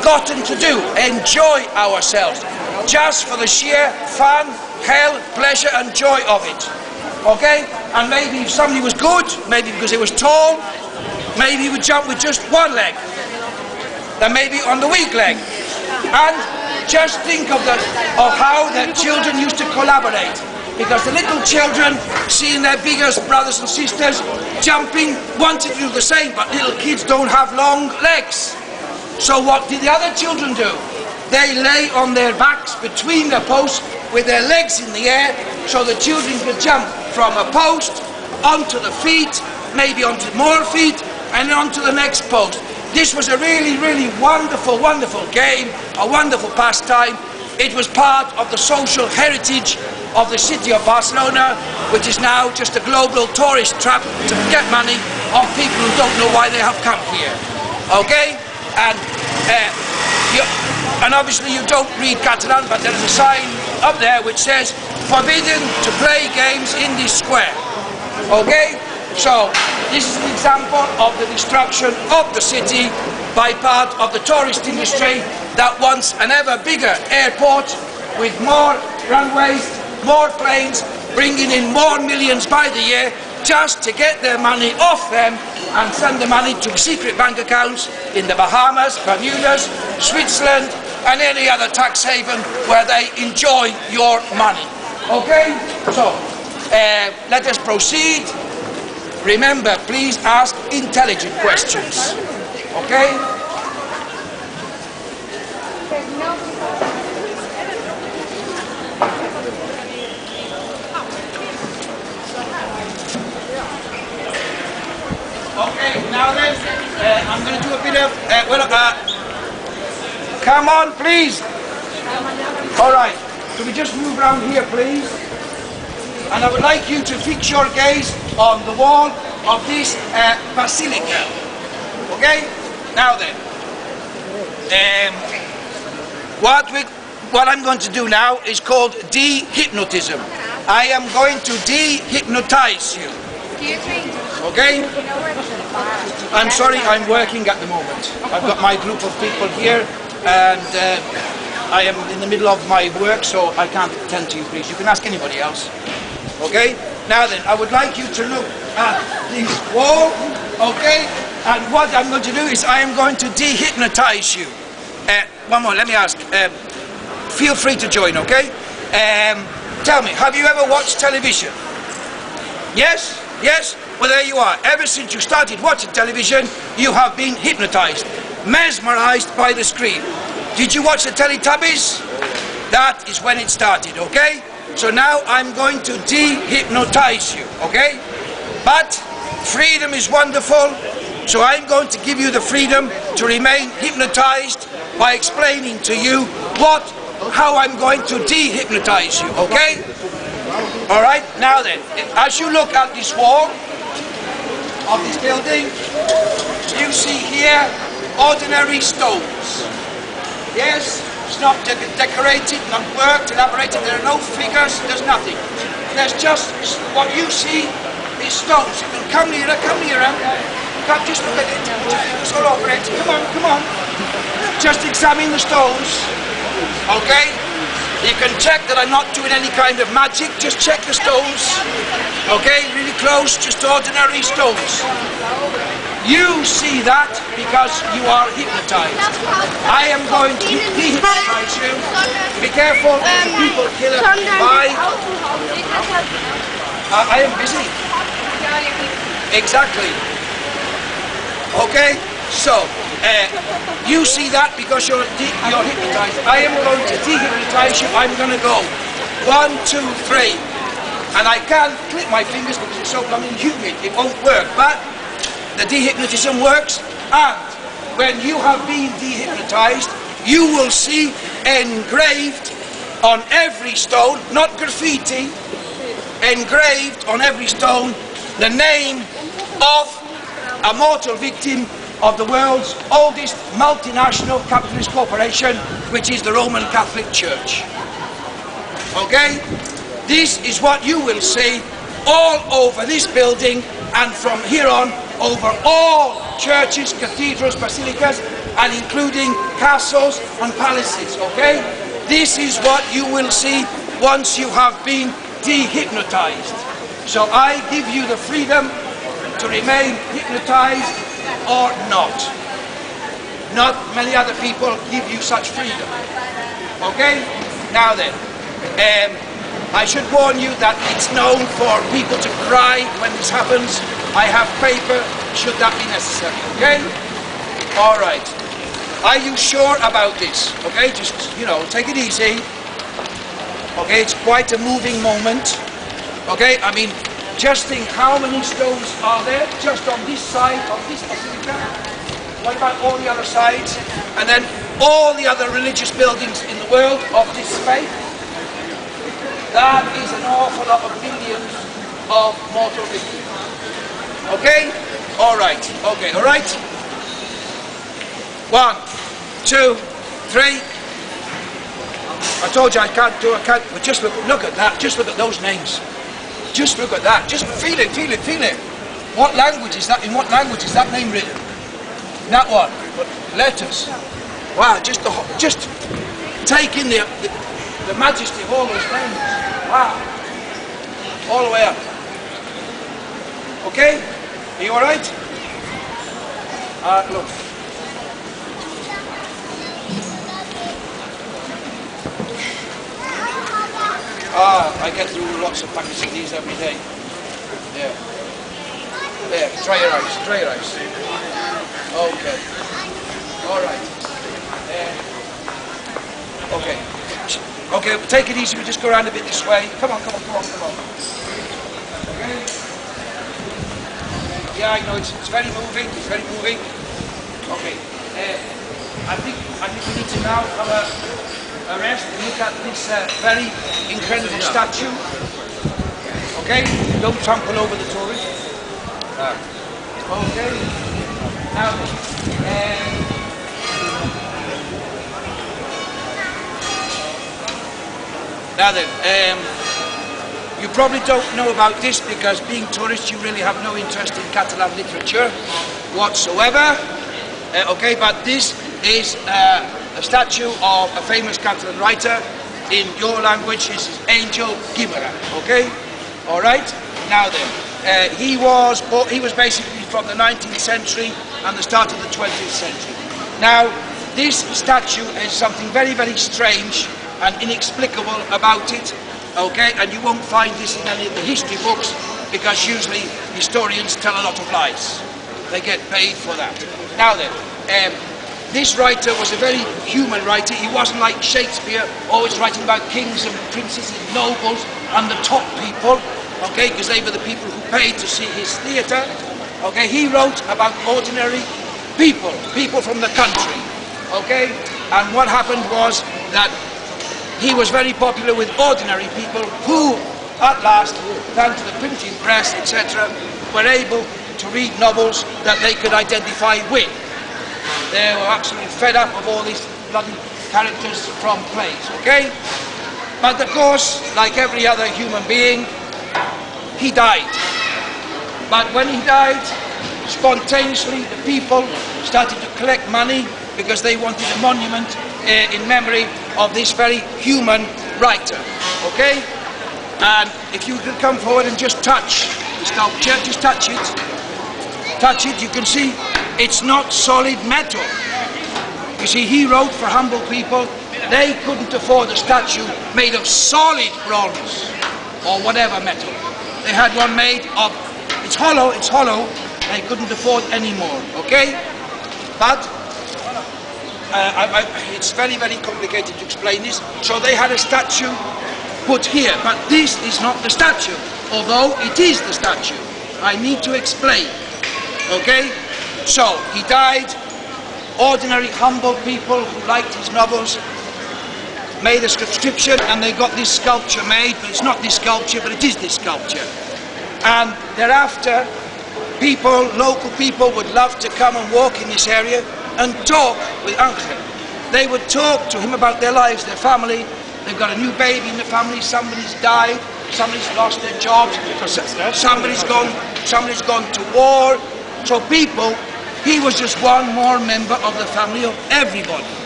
forgotten to do. Enjoy ourselves. Just for the sheer fun, hell, pleasure and joy of it. Okay? And maybe if somebody was good, maybe because he was tall, maybe he would jump with just one leg. Then maybe on the weak leg. And just think of how the children used to collaborate. Because the little children, seeing their biggest brothers and sisters jumping, wanted to do the same, but little kids don't have long legs. So what did the other children do? They lay on their backs between the posts with their legs in the air, so the children could jump from a post onto the feet, maybe onto more feet, and onto the next post. This was a really, really wonderful, wonderful game, a wonderful pastime. It was part of the social heritage of the city of Barcelona, which is now just a global tourist trap to get money off people who don't know why they have come here. Okay? And obviously you don't read Catalan, but there is a sign up there which says forbidden to play games in this square. Okay? So this is an example of the destruction of the city by part of the tourist industry that wants an ever bigger airport with more runways, more planes, bringing in more millions by the year just to get their money off them and send the money to secret bank accounts in the Bahamas, Bermudas, Switzerland and any other tax haven where they enjoy your money. Okay? So, let us proceed. Remember, please ask intelligent questions. Okay? Okay, now then, I'm going to do a bit of, come on, please. All right, could we just move around here, please? And I would like you to fix your gaze on the wall of this basilica. Okay? Now then, what I'm going to do now is called de-hypnotism. I am going to de-hypnotize you. Okay? I'm sorry, I'm working at the moment. I've got my group of people here and I am in the middle of my work, so I can't attend to you, please. You can ask anybody else. Okay? Now then, I would like you to look at this wall, okay? And what I'm going to do is I am going to de-hypnotize you. One more, let me ask. Feel free to join, okay? Tell me, have you ever watched television? Yes? Yes? Well, there you are. Ever since you started watching television, you have been hypnotized, mesmerized by the screen. Did you watch the Teletubbies? That is when it started, okay? So now I'm going to de-hypnotize you, okay? But freedom is wonderful, so I'm going to give you the freedom to remain hypnotized by explaining to you how I'm going to de-hypnotize you, okay? All right, now then, as you look at this wall of this building, you see here ordinary stones. Yes? It's not decorated, not worked, elaborated, there are no figures, there's nothing. There's just, what you see is stones. You can come nearer, come just look at it, just all over it. Come on. Just examine the stones, okay? You can check that I'm not doing any kind of magic, just check the stones, okay? Really close, just ordinary stones. You see that because you are hypnotized. I am going to de-hypnotize you. Be careful, there's a people killer by. I am busy. Exactly. Okay, so you see that because you're hypnotized. I am going to de-hypnotize you. I'm going to go 1, 2, 3. And I can't click my fingers because it's so blooming humid. It won't work, but the de-hypnotism works, and when you have been de-hypnotized, you will see engraved on every stone, not graffiti, engraved on every stone, the name of a mortal victim of the world's oldest multinational capitalist corporation, which is the Roman Catholic Church. Okay? This is what you will see all over this building, and from here on over all churches, cathedrals, basilicas, and including castles and palaces, okay? This is what you will see once you have been dehypnotized. So I give you the freedom to remain hypnotized or not. Not many other people give you such freedom. Okay? Now then, I should warn you that it's known for people to cry when this happens. I have paper should that be necessary, okay? All right. Are you sure about this? Okay, just, you know, take it easy. Okay, it's quite a moving moment. Okay, I mean, just think how many stones are there just on this side of this basilica? What about all the other sides? And then all the other religious buildings in the world of this faith? That is an awful lot of millions of mortal victims. Okay? All right. Okay, all right? 1, 2, 3. I told you I can't do a count, but just look at that. Just look at those names. Just look at that. Just feel it, feel it, feel it. What language is that? In what language is that name written? That one. Letters. Wow. Just take in the majesty of all those names. Wow. All the way up. Okay? Are you all right? Look. I get through lots of packets of these every day. Yeah. There, dry your eyes, dry your eyes. Okay. All right. Okay. Okay, take it easy, we just go around a bit this way. Come on, come on, come on, come on. Okay. Yeah, I know, it's very moving, it's very moving. Okay. I think we need to now have a rest and look at this very incredible statue. Okay, don't trample over the tourist. Okay. Now then, you probably don't know about this because being tourists you really have no interest in Catalan literature whatsoever. Okay, but this is a statue of a famous Catalan writer. In your language, this is Angel Guimerà. Okay, all right. Now then, he was basically from the 19th century and the start of the 20th century. Now, this statue is something very, very strange and inexplicable about it. Okay, and you won't find this in any of the history books because usually historians tell a lot of lies. They get paid for that. Now then, this writer was a very human writer. He wasn't like Shakespeare, always writing about kings and princes and nobles and the top people, okay, because they were the people who paid to see his theatre. Okay, he wrote about ordinary people, people from the country, okay, and what happened was that he was very popular with ordinary people who, at last, thanks to the printing press, etc., were able to read novels that they could identify with. They were absolutely fed up of all these bloody characters from plays, okay? But of course, like every other human being, he died. But when he died, spontaneously the people started to collect money because they wanted a monument in memory of this very human writer, okay? And if you could come forward and just touch the sculpture, just touch it. Touch it, you can see it's not solid metal. You see, he wrote for humble people. They couldn't afford a statue made of solid bronze or whatever metal. They had one made of, it's hollow, they couldn't afford any more, okay? But it's very, very complicated to explain this. So they had a statue put here, but this is not the statue, although it is the statue. I need to explain, okay? So he died. Ordinary, humble people who liked his novels made a subscription and they got this sculpture made, but it's not this sculpture, but it is this sculpture. And thereafter, people, local people would love to come and walk in this area and talk with Angel. They would talk to him about their lives, their family. They've got a new baby in the family, somebody's died, somebody's lost their jobs, somebody's gone to war. So people He was just one more member of the family of everybody.